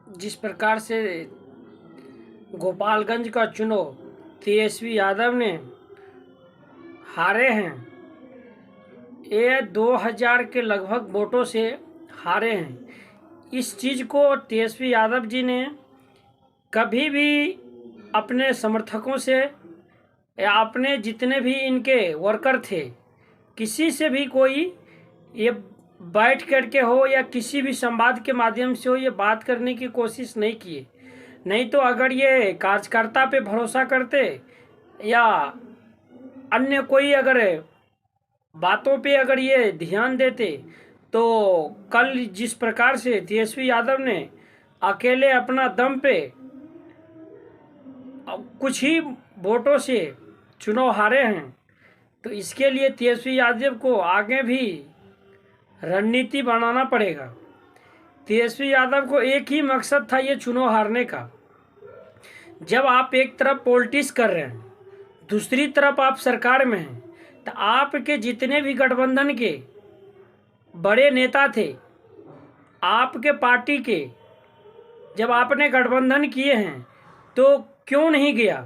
जिस प्रकार से गोपालगंज का चुनाव तेजस्वी यादव ने हारे हैं, ये 2000 के लगभग वोटों से हारे हैं। इस चीज़ को तेजस्वी यादव जी ने कभी भी अपने समर्थकों से या अपने जितने भी इनके वर्कर थे, किसी से भी कोई ये बैठ करके हो या किसी भी संवाद के माध्यम से हो ये बात करने की कोशिश नहीं किए। नहीं तो अगर ये कार्यकर्ता पे भरोसा करते या अन्य कोई अगर बातों पे अगर ये ध्यान देते तो कल जिस प्रकार से तेजस्वी यादव ने अकेले अपना दम पे कुछ ही वोटों से चुनाव हारे हैं, तो इसके लिए तेजस्वी यादव को आगे भी रणनीति बनाना पड़ेगा। तेजस्वी यादव को एक ही मकसद था ये चुनाव हारने का। जब आप एक तरफ पॉलिटिक्स कर रहे हैं, दूसरी तरफ आप सरकार में हैं, तो आपके जितने भी गठबंधन के बड़े नेता थे, आपके पार्टी के, जब आपने गठबंधन किए हैं तो क्यों नहीं गया?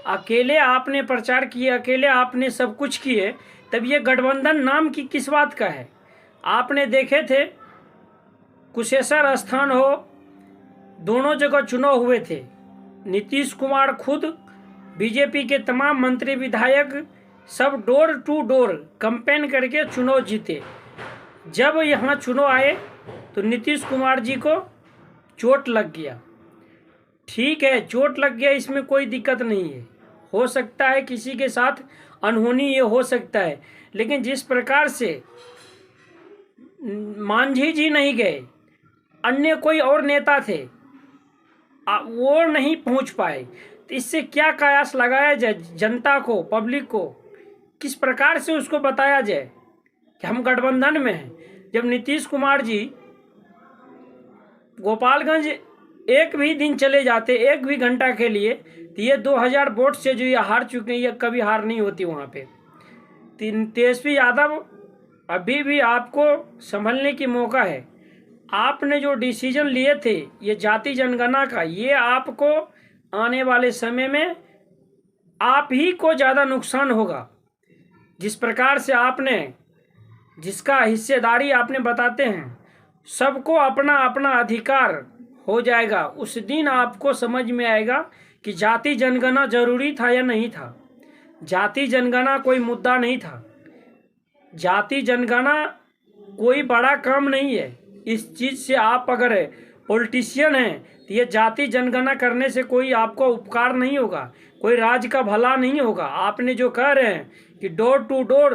अकेले आपने प्रचार किए, अकेले आपने सब कुछ किए, तब ये गठबंधन नाम की किस बात का है? आपने देखे थे कुशेश्वर स्थान हो, दोनों जगह चुनाव हुए थे। नीतीश कुमार खुद, बीजेपी के तमाम मंत्री विधायक सब डोर टू डोर कैंपेन करके चुनाव जीते। जब यहाँ चुनाव आए तो नीतीश कुमार जी को चोट लग गया। ठीक है, चोट लग गया, इसमें कोई दिक्कत नहीं है, हो सकता है किसी के साथ अनहोनी ये हो सकता है। लेकिन जिस प्रकार से मांझी जी नहीं गए, अन्य कोई और नेता थे, वो नहीं पहुंच पाए, तो इससे क्या कयास लगाया जाए? जनता को, पब्लिक को किस प्रकार से उसको बताया जाए कि हम गठबंधन में हैं? जब नीतीश कुमार जी गोपालगंज एक भी दिन चले जाते, एक भी घंटा के लिए, तो ये 2000 वोट से जो ये हार चुके हैं, ये कभी हार नहीं होती वहाँ पे। तेजस्वी यादव, अभी भी आपको संभलने की मौका है। आपने जो डिसीजन लिए थे ये जाति जनगणना का, ये आपको आने वाले समय में आप ही को ज़्यादा नुकसान होगा। जिस प्रकार से आपने, जिसका हिस्सेदारी आपने बताते हैं, सबको अपना अपना अधिकार हो जाएगा, उस दिन आपको समझ में आएगा कि जाति जनगणना जरूरी था या नहीं था। जाति जनगणना कोई मुद्दा नहीं था। जाति जनगणना कोई बड़ा काम नहीं है। इस चीज़ से आप अगर पॉलिटिशियन हैं तो ये जाति जनगणना करने से कोई आपको उपकार नहीं होगा, कोई राज्य का भला नहीं होगा। आपने जो कह रहे हैं कि डोर टू डोर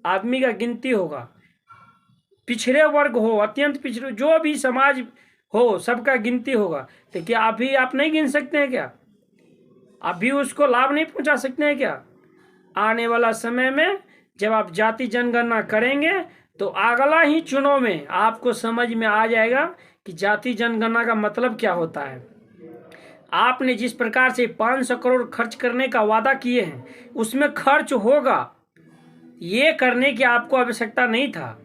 आदमी का गिनती होगा, पिछड़े वर्ग हो, अत्यंत पिछड़े, जो भी समाज हो, सबका गिनती होगा, तो क्या अभी आप नहीं गिन सकते हैं क्या? अभी उसको लाभ नहीं पहुंचा सकते हैं क्या? आने वाला समय में जब आप जाति जनगणना करेंगे तो अगला ही चुनाव में आपको समझ में आ जाएगा कि जाति जनगणना का मतलब क्या होता है। आपने जिस प्रकार से 500 करोड़ खर्च करने का वादा किए हैं, उसमें खर्च होगा, ये करने की आपको आवश्यकता नहीं था।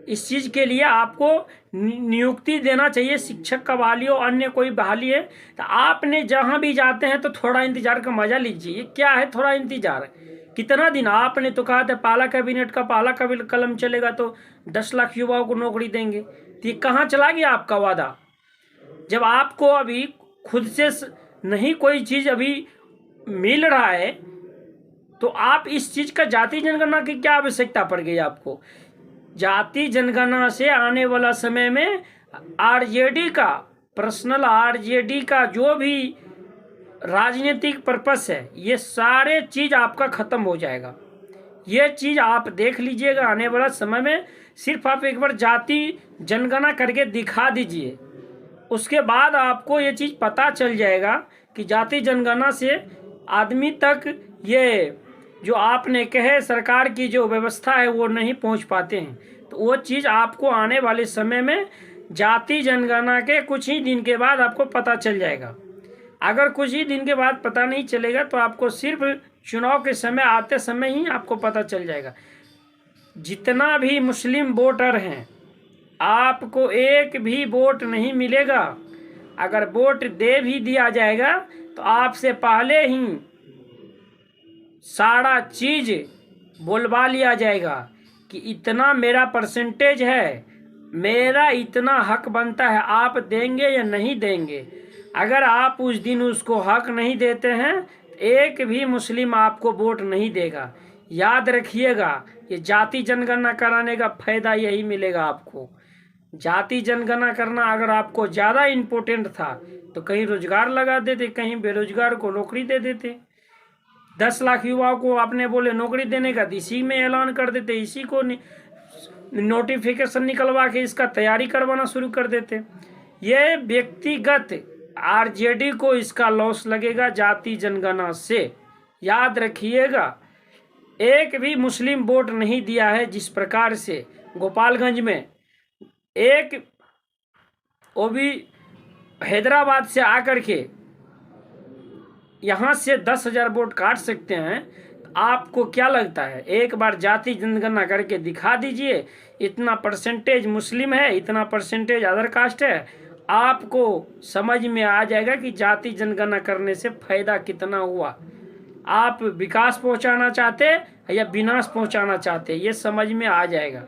इस चीज़ के लिए आपको नियुक्ति देना चाहिए, शिक्षक का बहाली हो, अन्य कोई बहाली है, तो आपने जहाँ भी जाते हैं तो थोड़ा इंतजार का मजा लीजिए। क्या है थोड़ा इंतजार? कितना दिन? आपने तो कहा था पहला कैबिनेट का पहला कलम चलेगा तो 10 लाख युवाओं को नौकरी देंगे, तो ये कहाँ चला गया आपका वादा? जब आपको अभी खुद से नहीं कोई चीज़ अभी मिल रहा है, तो आप इस चीज़ का जाति जनगणना की क्या आवश्यकता पड़ गई आपको? जाति जनगणना से आने वाला समय में आरजेडी का, पर्सनल आरजेडी का जो भी राजनीतिक पर्पस है, ये सारे चीज़ आपका ख़त्म हो जाएगा। ये चीज़ आप देख लीजिएगा आने वाला समय में। सिर्फ आप एक बार जाति जनगणना करके दिखा दीजिए, उसके बाद आपको ये चीज़ पता चल जाएगा कि जाति जनगणना से आदमी तक ये जो आपने कहे सरकार की जो व्यवस्था है वो नहीं पहुंच पाते हैं। तो वो चीज़ आपको आने वाले समय में जाति जनगणना के कुछ ही दिन के बाद आपको पता चल जाएगा। अगर कुछ ही दिन के बाद पता नहीं चलेगा तो आपको सिर्फ चुनाव के समय आते समय ही आपको पता चल जाएगा। जितना भी मुस्लिम वोटर हैं आपको एक भी वोट नहीं मिलेगा। अगर वोट दे भी दिया जाएगा तो आपसे पहले ही सारा चीज बोलवा लिया जाएगा कि इतना मेरा परसेंटेज है, मेरा इतना हक बनता है, आप देंगे या नहीं देंगे। अगर आप उस दिन उसको हक नहीं देते हैं, एक भी मुस्लिम आपको वोट नहीं देगा। याद रखिएगा, ये जाति जनगणना कराने का फायदा यही मिलेगा आपको। जाति जनगणना करना अगर आपको ज़्यादा इम्पोर्टेंट था तो कहीं रोजगार लगा देते, कहीं बेरोजगार को नौकरी दे देते। 10 लाख युवाओं को आपने बोले नौकरी देने का, तो इसी में ऐलान कर देते, इसी को नोटिफिकेशन निकलवा के इसका तैयारी करवाना शुरू कर देते। ये व्यक्तिगत आरजेडी को इसका लॉस लगेगा जाति जनगणना से। याद रखिएगा, एक भी मुस्लिम वोट नहीं दिया है। जिस प्रकार से गोपालगंज में एक वो भी हैदराबाद से आकर के यहाँ से 10,000 वोट काट सकते हैं, आपको क्या लगता है? एक बार जाति जनगणना करके दिखा दीजिए, इतना परसेंटेज मुस्लिम है, इतना परसेंटेज अदर कास्ट है, आपको समझ में आ जाएगा कि जाति जनगणना करने से फायदा कितना हुआ। आप विकास पहुंचाना चाहते या विनाश पहुंचाना चाहते, ये समझ में आ जाएगा।